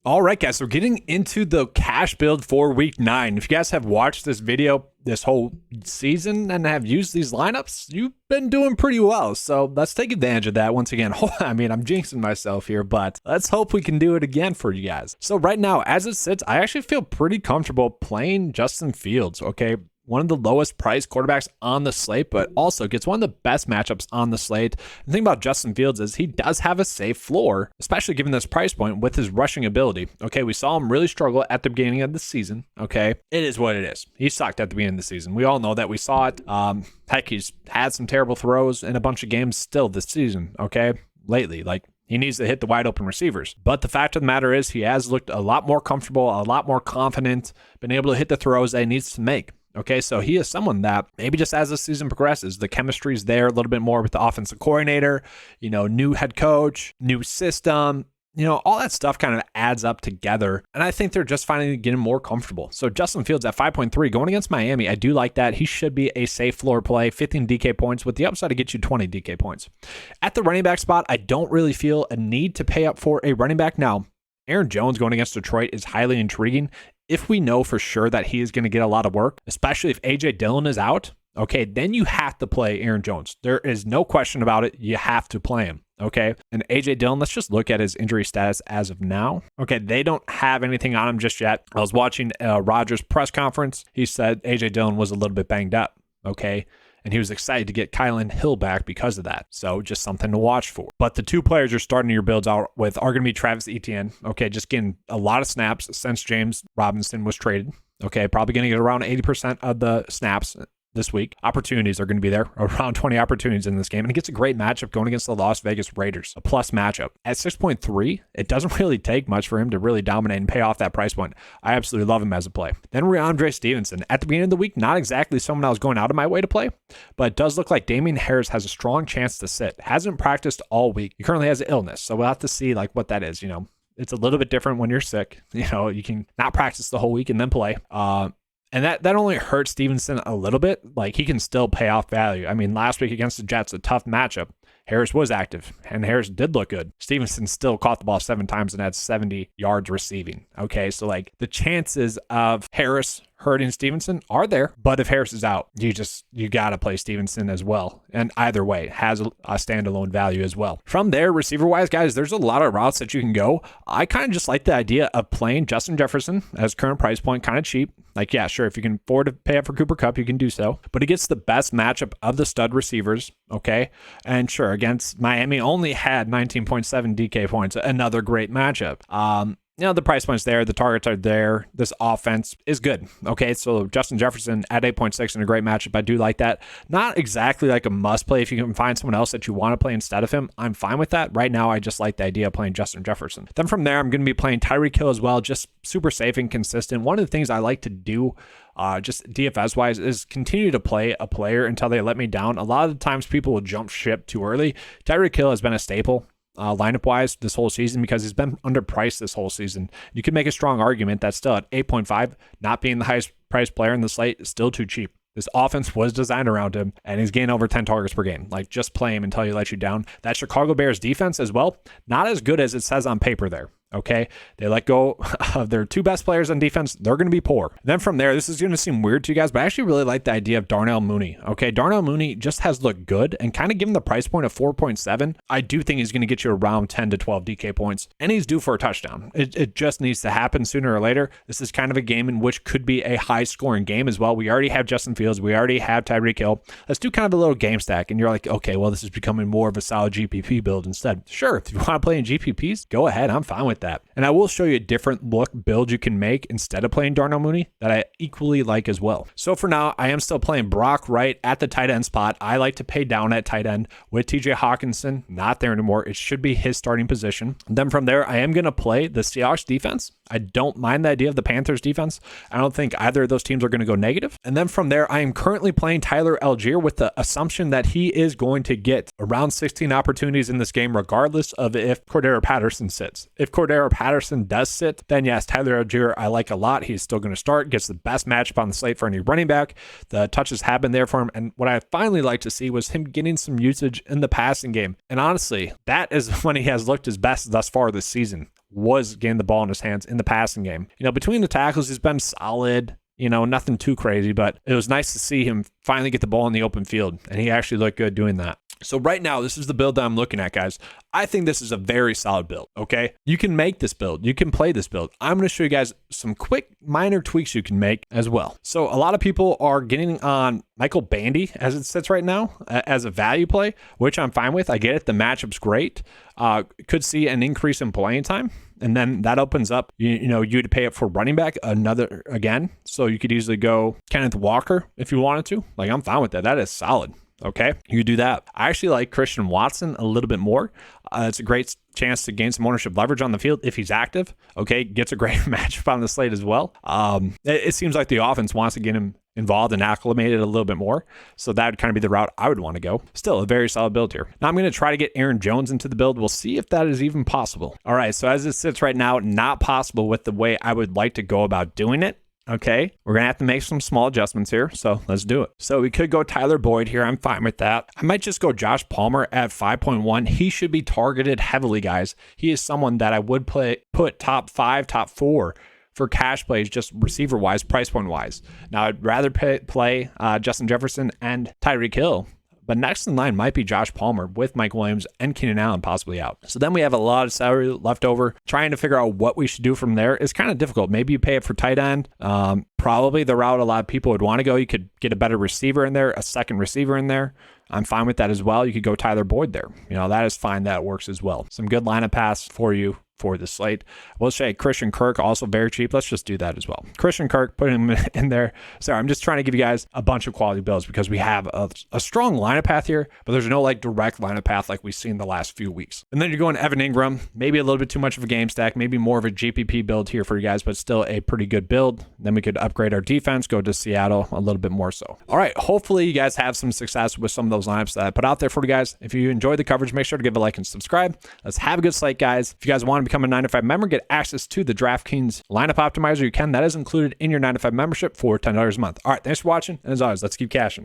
All right, guys, so getting into the cash build for week 9. If you guys have watched this video this whole season and have used these lineups, you've been doing pretty well. So let's take advantage of that once again. I mean, I'm jinxing myself here, but let's hope we can do it again for you guys. So right now, as it sits, I actually feel pretty comfortable playing Justin Fields, okay? One of the lowest priced quarterbacks on the slate, but also gets one of the best matchups on the slate. The thing about Justin Fields is he does have a safe floor, especially given this price point with his rushing ability. Okay, we saw him really struggle at the beginning of the season. Okay, it is what it is. He sucked at the beginning of the season. We all know that. We saw it. Heck, he's had some terrible throws in a bunch of games still this season. Okay, lately, like, he needs to hit the wide open receivers. But the fact of the matter is he has looked a lot more comfortable, a lot more confident, been able to hit the throws that he needs to make. Okay, so he is someone that maybe just as the season progresses, the chemistry's there a little bit more with the offensive coordinator, new head coach, new system, all that stuff kind of adds up together. And I think they're just finally getting more comfortable. So Justin Fields at 5.3 going against Miami, I do like that. He should be a safe floor play, 15 DK points with the upside to get you 20 DK points. At the running back spot, I don't really feel a need to pay up for a running back now. Aaron Jones going against Detroit is highly intriguing. If we know for sure that he is going to get a lot of work, especially if A.J. Dillon is out, okay, then you have to play Aaron Jones. There is no question about it. You have to play him, okay? And A.J. Dillon, let's just look at his injury status as of now. Okay, they don't have anything on him just yet. I was watching Rodgers' press conference. He said A.J. Dillon was a little bit banged up, okay? And he was excited to get Kylan Hill back because of that. So just something to watch for. But the two players you're starting your builds out with are going to be Travis Etienne. Okay, just getting a lot of snaps since James Robinson was traded. Okay, probably going to get around 80% of the snaps this week. Opportunities are going to be there, around 20 opportunities in this game. And he gets a great matchup going against the Las Vegas Raiders, a plus matchup. At 6.3, it doesn't really take much for him to really dominate and pay off that price point. I absolutely love him as a play. Then Rhamondre Stevenson. At the beginning of the week, not exactly someone I was going out of my way to play, but it does look like Damian Harris has a strong chance to sit. Hasn't practiced all week. He currently has an illness, so we'll have to see what that is. It's a little bit different when you're sick. You can not practice the whole week and then play. And that only hurts Stevenson a little bit. He can still pay off value. I mean, last week against the Jets, a tough matchup. Harris was active, and Harris did look good. Stevenson still caught the ball 7 times and had 70 yards receiving. Okay, so the chances of Harris hurting Stevenson are there, but if Harris is out, you got to play Stevenson as well. And either way, has a standalone value as well. From there, receiver-wise, guys, there's a lot of routes that you can go. I kind of just like the idea of playing Justin Jefferson as current price point, kind of cheap. Yeah, sure, if you can afford to pay up for Cooper Kupp, you can do so. But he gets the best matchup of the stud receivers, okay? And sure, against Miami, only had 19.7 DK points. Another great matchup. The price point's there. The targets are there. This offense is good. Okay, so Justin Jefferson at 8.6 in a great matchup. I do like that. Not exactly like a must play. If you can find someone else that you want to play instead of him, I'm fine with that. Right now, I just like the idea of playing Justin Jefferson. Then from there, I'm going to be playing Tyreek Hill as well. Just super safe and consistent. One of the things I like to do just DFS wise is continue to play a player until they let me down. A lot of the times people will jump ship too early. Tyreek Hill has been a staple lineup wise this whole season because he's been underpriced this whole season. You can make a strong argument that still at 8.5, not being the highest priced player in the slate, is still too cheap. This offense was designed around him, and he's getting over 10 targets per game. Just play him until he lets you down. That Chicago Bears defense as well, not as good as it says on paper there. Okay, they let go of their 2 best players on defense. They're going to be poor. Then from there, this is going to seem weird to you guys, but I actually really like the idea of Darnell Mooney. Okay, Darnell Mooney just has looked good, and kind of given the price point of 4.7, I do think he's going to get you around 10 to 12 DK points, and he's due for a touchdown. It just needs to happen sooner or later. This is kind of a game in which could be a high-scoring game as well. We already have Justin Fields. We already have Tyreek Hill. Let's do kind of a little game stack, and you're like, okay, well, this is becoming more of a solid GPP build instead. Sure, if you want to play in GPPs, go ahead. I'm fine with that. And I will show you a different look build you can make instead of playing Darnell Mooney that I equally like as well. So for now, I am still playing Brock Wright at the tight end spot. I like to pay down at tight end with TJ Hawkinson. Not there anymore. It should be his starting position. And then from there, I am going to play the Seahawks defense. I don't mind the idea of the Panthers defense. I don't think either of those teams are going to go negative. And then from there, I am currently playing Tyler Algier with the assumption that he is going to get around 16 opportunities in this game, regardless of if Cordero Patterson sits. If Cordero Cordero Patterson does sit, then yes, Tyler Algier I like a lot. He's still going to start, gets the best matchup on the slate for any running back. The touches have been there for him. And what I finally like to see was him getting some usage in the passing game. And honestly, that is when he has looked his best thus far this season, was getting the ball in his hands in the passing game. Between the tackles, he's been solid. Nothing too crazy, but it was nice to see him finally get the ball in the open field, and he actually looked good doing that. So right now, this is the build that I'm looking at, guys. I think this is a very solid build, okay? You can make this build. You can play this build. I'm going to show you guys some quick minor tweaks you can make as well. So a lot of people are getting on Michael Bandy as it sits right now as a value play, which I'm fine with. I get it. The matchup's great. Could see an increase in playing time. And then that opens up, you to pay up for running back again. So you could easily go Kenneth Walker if you wanted to. Like, I'm fine with that. That is solid. Okay, you could do that. I actually like Christian Watson a little bit more. It's a great chance to gain some ownership leverage on the field if he's active. Okay, gets a great matchup on the slate as well. It seems like the offense wants to get him involved and acclimated a little bit more. So that would kind of be the route I would want to go. Still a very solid build here. Now I'm going to try to get Aaron Jones into the build. We'll see if that is even possible. All right, so as it sits right now, not possible with the way I would like to go about doing it. Okay, we're going to have to make some small adjustments here, so let's do it. So we could go Tyler Boyd here. I'm fine with that. I might just go Josh Palmer at 5.1. He should be targeted heavily, guys. He is someone that I would put top 5, top 4 for cash plays, just receiver-wise, price point-wise. Now, I'd rather play Justin Jefferson and Tyreek Hill. But next in line might be Josh Palmer with Mike Williams and Keenan Allen possibly out. So then we have a lot of salary left over. Trying to figure out what we should do from there is kind of difficult. Maybe you pay it for tight end. Probably the route a lot of people would want to go. You could get a better receiver in there, a second receiver in there. I'm fine with that as well. You could go Tyler Boyd there. That is fine. That works as well. Some good lineup pass for you for the slate. We'll say Christian Kirk, also very cheap. Let's just do that as well. Christian Kirk, put him in there. Sorry, I'm just trying to give you guys a bunch of quality builds because we have a strong lineup path here, but there's no direct lineup path like we've seen the last few weeks. And then you're going Evan Ingram, maybe a little bit too much of a game stack, maybe more of a GPP build here for you guys, but still a pretty good build. Then we could upgrade our defense, go to Seattle a little bit more so. All right, hopefully you guys have some success with some of those lineups that I put out there for you guys. If you enjoyed the coverage, make sure to give a like and subscribe. Let's have a good slate, guys. If you guys want to become a 9to5 member, get access to the DraftKings lineup optimizer. You can. That is included in your 9to5 membership for $10 a month. All right, thanks for watching. And as always, let's keep cashing.